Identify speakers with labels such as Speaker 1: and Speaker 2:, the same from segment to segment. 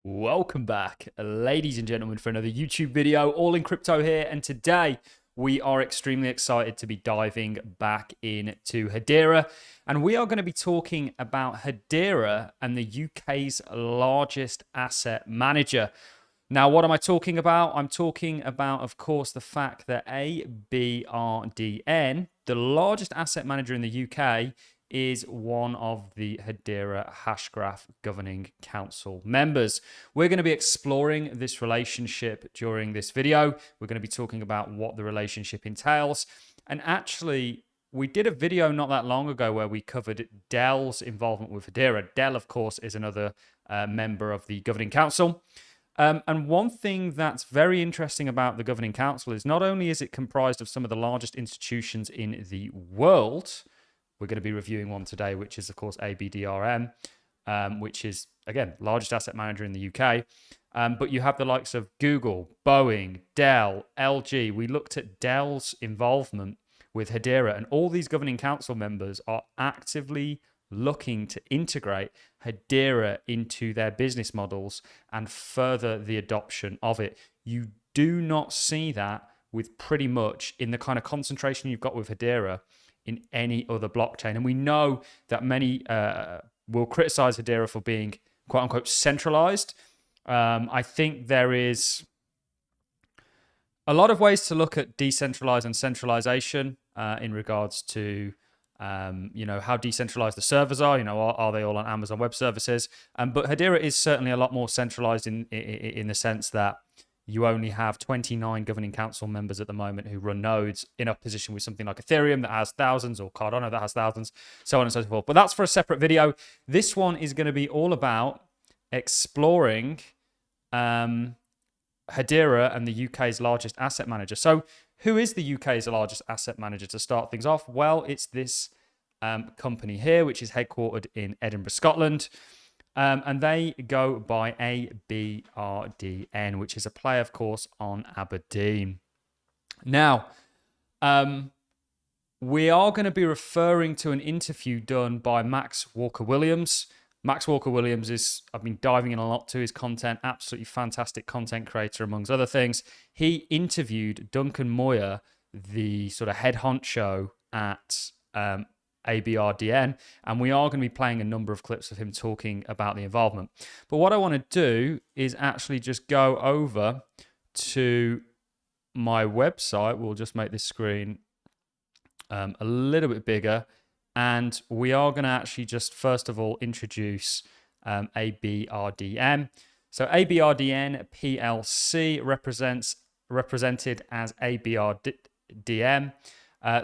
Speaker 1: Welcome back, ladies and gentlemen, for another YouTube video. Allincrypto here, and today we are extremely excited to be diving back into Hedera, and we are going to be talking about Hedera and the UK's largest asset manager. Now, what am I talking about? I'm talking about, of course, the fact that Aberdeen, the largest asset manager in the UK, is one of the Hedera Hashgraph Governing Council members. We're going to be exploring this relationship during this video. We're going to be talking about what the relationship entails. And actually, we did a video not that long ago where we covered Dell's involvement with Hedera. Dell, of course, is another member of the Governing Council. And one thing that's very interesting about the Governing Council is not only is it comprised of some of the largest institutions in the world. We're going to be reviewing one today, which is, of course, ABDRM, which is, again, largest asset manager in the UK. But you have the likes of Google, Boeing, Dell, LG. We looked at Dell's involvement with Hedera, and all these Governing Council members are actively looking to integrate Hedera into their business models and further the adoption of it. You do not see that with pretty much in the kind of concentration you've got with Hedera in any other blockchain. And we know that many will criticize Hedera for being quote unquote centralized. I think there is a lot of ways to look at decentralized and centralization in regards to how decentralized the servers are. Are they all on Amazon Web Services? But Hedera is certainly a lot more centralized in the sense that you only have 29 Governing Council members at the moment who run nodes, in opposition with something like Ethereum that has thousands, or Cardano that has thousands, so on and so forth. But that's for a separate video. This one is going to be all about exploring Hedera and the UK's largest asset manager. So who is the UK's largest asset manager to start things off? Well, it's this company here, which is headquartered in Edinburgh, Scotland. And they go by ABRDN, which is a play, of course, on Aberdeen. Now, we are going to be referring to an interview done by Max Walker-Williams. Max Walker-Williams is, I've been diving in a lot to his content, absolutely fantastic content creator, amongst other things. He interviewed Duncan Moyer, the sort of head honcho at ABRDN, and we are going to be playing a number of clips of him talking about the involvement. But what I want to do is actually just go over to my website. We'll just make this screen a little bit bigger, and we are going to actually just first of all introduce ABRDN. So ABRDN PLC represented as ABRDM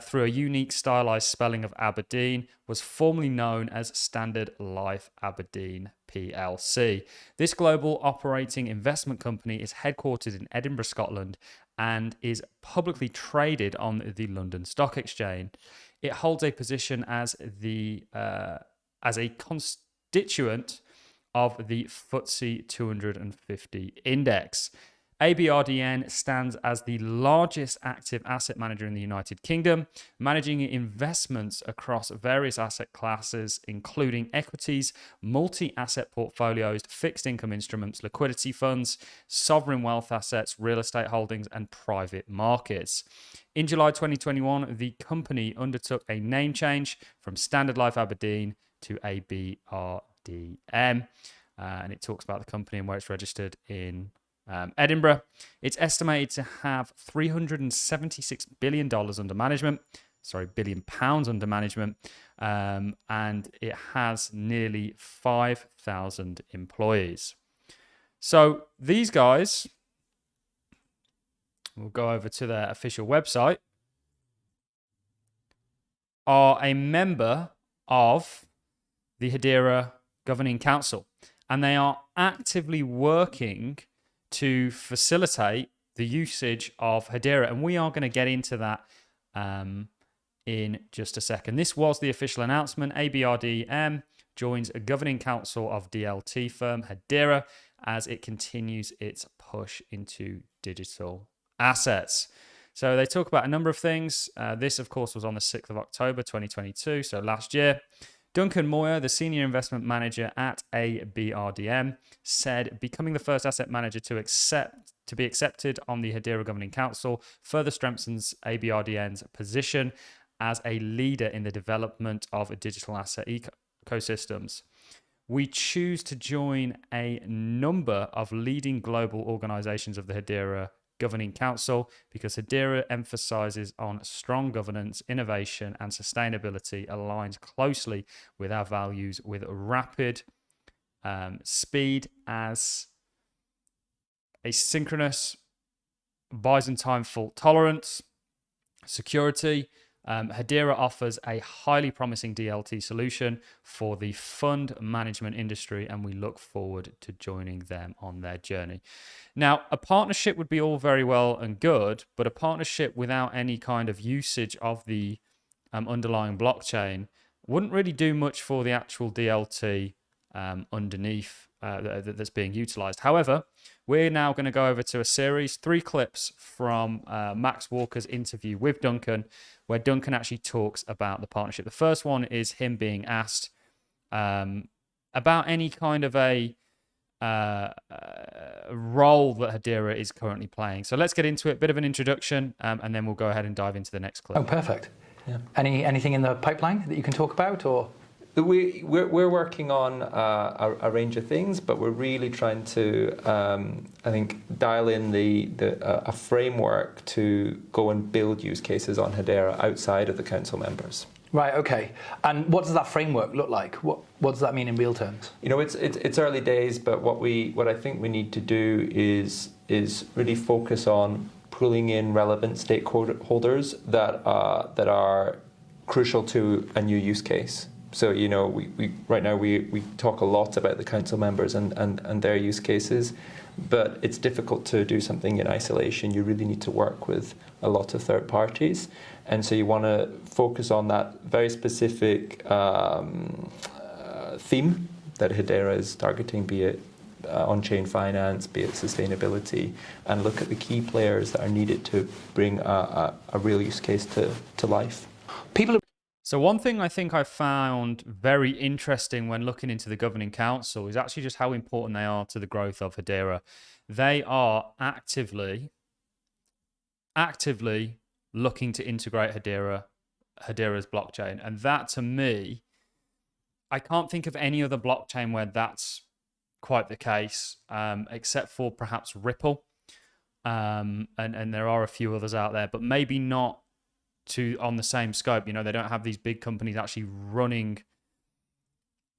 Speaker 1: through a unique stylized spelling of Aberdeen, was formerly known as Standard Life Aberdeen PLC. This global operating investment company is headquartered in Edinburgh, Scotland, and is publicly traded on the London Stock Exchange. It holds a position as a constituent of the FTSE 250 index. ABRDN stands as the largest active asset manager in the United Kingdom, managing investments across various asset classes, including equities, multi-asset portfolios, fixed income instruments, liquidity funds, sovereign wealth assets, real estate holdings, and private markets. In July 2021, the company undertook a name change from Standard Life Aberdeen to ABRDM, and it talks about the company and where it's registered in Edinburgh. It's estimated to have $376 billion under management, billion pounds under management, and it has nearly 5,000 employees. So these guys, we'll go over to their official website, are a member of the Hedera Governing Council, and they are actively working to facilitate the usage of Hedera. And we are going to get into that in just a second. This was the official announcement. ABRDM joins a governing council of DLT firm Hedera as it continues its push into digital assets. So they talk about a number of things. This, of course, was on the 6th of October, 2022, so last year. Duncan Moyer, the senior investment manager at ABRDM, said becoming the first asset manager to be accepted on the Hedera Governing Council further strengthens ABRDN's position as a leader in the development of digital asset ecosystems. We choose to join a number of leading global organizations of the Hedera Governing Council because Hedera emphasizes on strong governance, innovation, and sustainability, aligns closely with our values with rapid speed as asynchronous, Byzantine fault tolerance, security. Hedera offers a highly promising DLT solution for the fund management industry, and we look forward to joining them on their journey. Now, a partnership would be all very well and good, but a partnership without any kind of usage of the underlying blockchain wouldn't really do much for the actual DLT underneath that's being utilized. However, we're now going to go over to a series, 3 clips from Max Walker's interview with Duncan, where Duncan actually talks about the partnership. The first one is him being asked about any kind of a role that Hedera is currently playing. So let's get into it, bit of an introduction, and then we'll go ahead and dive into the next clip.
Speaker 2: Oh, perfect. Yeah. Anything in the pipeline that you can talk about, or?
Speaker 3: We're working on a range of things, but we're really trying to, I think, dial in a framework to go and build use cases on Hedera outside of the council members.
Speaker 2: Right. Okay. And what does that framework look like? What does that mean in real terms?
Speaker 3: You know, it's early days, but what I think we need to do is really focus on pulling in relevant stakeholders that are crucial to a new use case. So, you know, we right now we talk a lot about the council members and their use cases, but it's difficult to do something in isolation. You really need to work with a lot of third parties. And so you want to focus on that very specific theme that Hedera is targeting, be it on-chain finance, be it sustainability, and look at the key players that are needed to bring a real use case to life.
Speaker 1: So one thing I think I found very interesting when looking into the governing council is actually just how important they are to the growth of Hedera. They are actively looking to integrate Hedera's blockchain. And that, to me, I can't think of any other blockchain where that's quite the case, except for perhaps Ripple. And there are a few others out there, but maybe not on the same scope. You know, they don't have these big companies actually running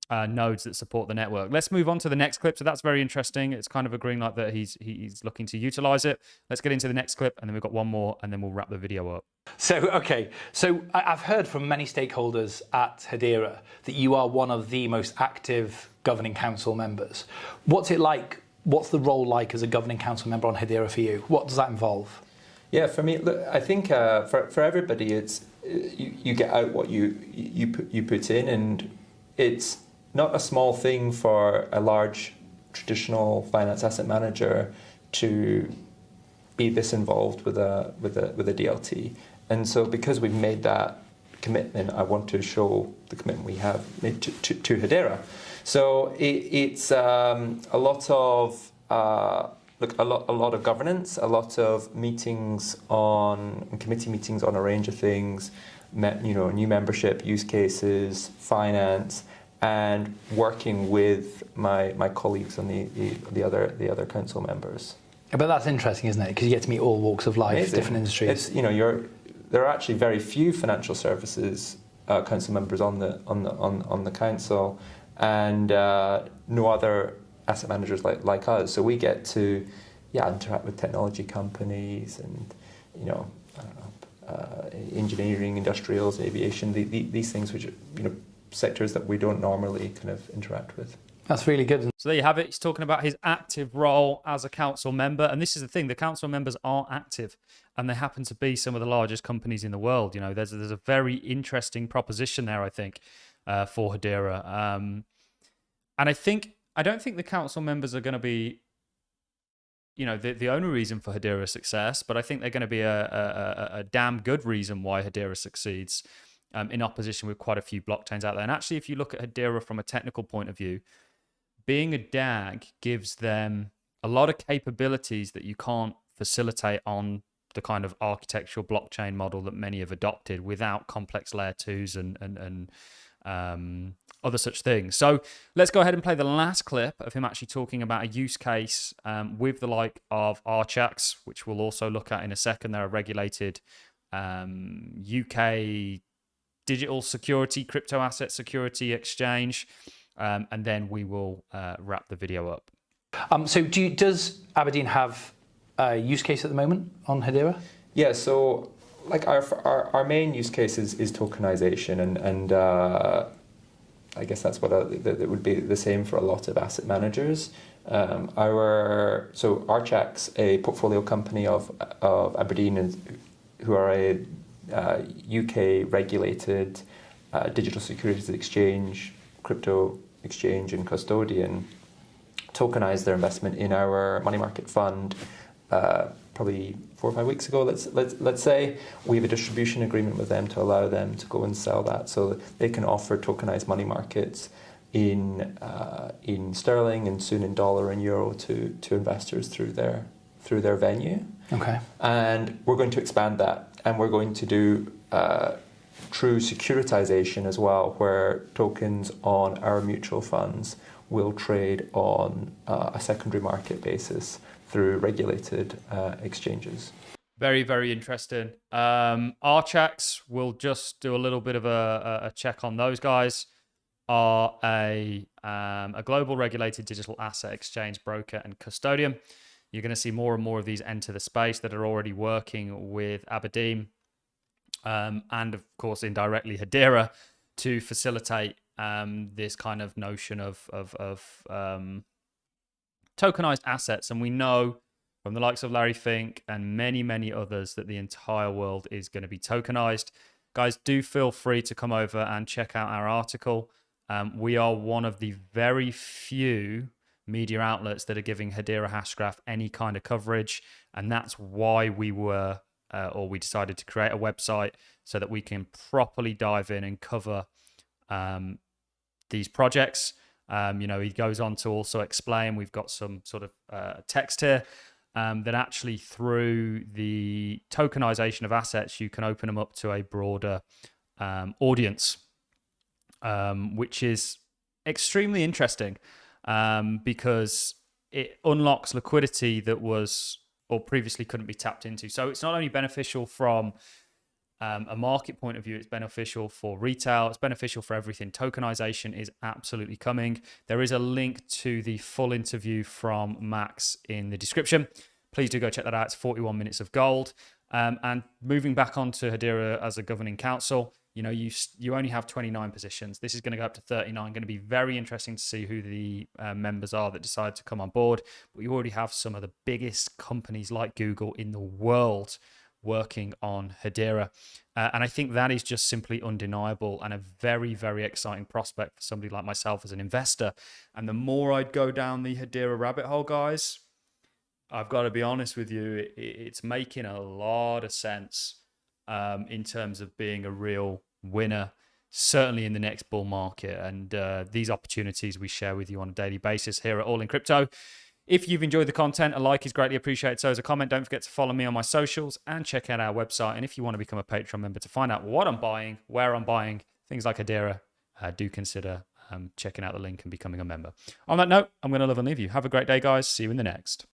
Speaker 1: nodes that support the network. Let's move on to the next clip. So that's very interesting. It's kind of a green light that he's looking to utilize it. Let's get into the next clip, and then we've got one more, and then we'll wrap the video up.
Speaker 2: So I've heard from many stakeholders at Hedera that you are one of the most active governing council members. What's it like? What's the role like as a governing council member on Hedera for you? What does that involve?
Speaker 3: Yeah, for me, look, I think for everybody, it's you get out what you put in, and it's not a small thing for a large traditional finance asset manager to be this involved with a DLT. And so, because we've made that commitment, I want to show the commitment we have made to Hedera. So it's a lot of a lot of governance, a lot of meetings committee meetings on a range of things, new membership, use cases, finance, and working with my colleagues and the other council members.
Speaker 2: But that's interesting, isn't it? Because you get to meet all walks of life,
Speaker 3: Amazing.
Speaker 2: Different industries.
Speaker 3: There are actually very few financial services council members on the council, and no other asset managers like us. So we get to interact with technology companies and engineering, industrials, aviation, these things which are sectors that we don't normally kind of interact with.
Speaker 2: That's really good.
Speaker 1: So there you have it. He's talking about his active role as a council member. And this is the thing, the council members are active, and they happen to be some of the largest companies in the world. You know, there's a very interesting proposition there, I think, for Hedera. And I don't think the council members are going to be, the only reason for Hedera's success, but I think they're going to be a damn good reason why Hedera succeeds. in opposition with quite a few blockchains out there. And actually, if you look at Hedera from a technical point of view, being a DAG gives them a lot of capabilities that you can't facilitate on the kind of architectural blockchain model that many have adopted without complex layer twos and other such things. So let's go ahead and play the last clip of him actually talking about a use case with the like of Archax, which we'll also look at in a second. They're a regulated UK digital security, crypto asset security exchange. And then we will wrap the video up.
Speaker 2: So does Aberdeen have a use case at the moment on Hedera?
Speaker 3: Yeah, so like our main use case is tokenization, and I guess that's what that would be the same for a lot of asset managers. Archax, a portfolio company of Aberdeen, who are a UK regulated digital securities exchange, crypto exchange and custodian, tokenized their investment in our money market fund probably 4 or 5 weeks ago. Let's say we have a distribution agreement with them to allow them to go and sell that, so that they can offer tokenized money markets in sterling and soon in dollar and euro to investors through their venue.
Speaker 2: Okay.
Speaker 3: And we're going to expand that, and we're going to do true securitization as well, where tokens on our mutual funds will trade on a secondary market basis through regulated exchanges.
Speaker 1: Very, very interesting. Archax, we'll just do a little bit of a check on those guys. Are a global regulated digital asset exchange broker and custodian. You're going to see more and more of these enter the space that are already working with Aberdeen. And of course, indirectly Hedera, to facilitate this kind of notion of tokenized assets. And we know from the likes of Larry Fink and many, many others that the entire world is going to be tokenized. Guys, do feel free to come over and check out our article. We are one of the very few media outlets that are giving Hedera Hashgraph any kind of coverage. And that's why we decided to create a website so that we can properly dive in and cover these projects. He goes on to also explain, we've got some sort of text here, that actually through the tokenization of assets, you can open them up to a broader audience, which is extremely interesting because it unlocks liquidity that was or previously couldn't be tapped into. So it's not only beneficial from a market point of view, it's beneficial for retail, it's beneficial for everything. Tokenization is absolutely coming. There is a link to the full interview from Max in the description. Please do go check that out. It's 41 minutes of gold. And moving back onto Hedera as a governing council, you only have 29 positions. This is going to go up to 39. Going to be very interesting to see who the members are that decide to come on board. But you already have some of the biggest companies like Google in the world working on Hedera. And I think that is just simply undeniable and a very, very exciting prospect for somebody like myself as an investor. And the more I'd go down the Hedera rabbit hole, guys, I've got to be honest with you, it's making a lot of sense in terms of being a real winner, certainly in the next bull market. And these opportunities we share with you on a daily basis here at Allincrypto. If you've enjoyed the content, a like is greatly appreciated. So is a comment. Don't forget to follow me on my socials and check out our website. And if you want to become a Patreon member to find out what I'm buying, where I'm buying, things like Hedera, do consider checking out the link and becoming a member. On that note, I'm going to love and leave you. Have a great day, guys. See you in the next.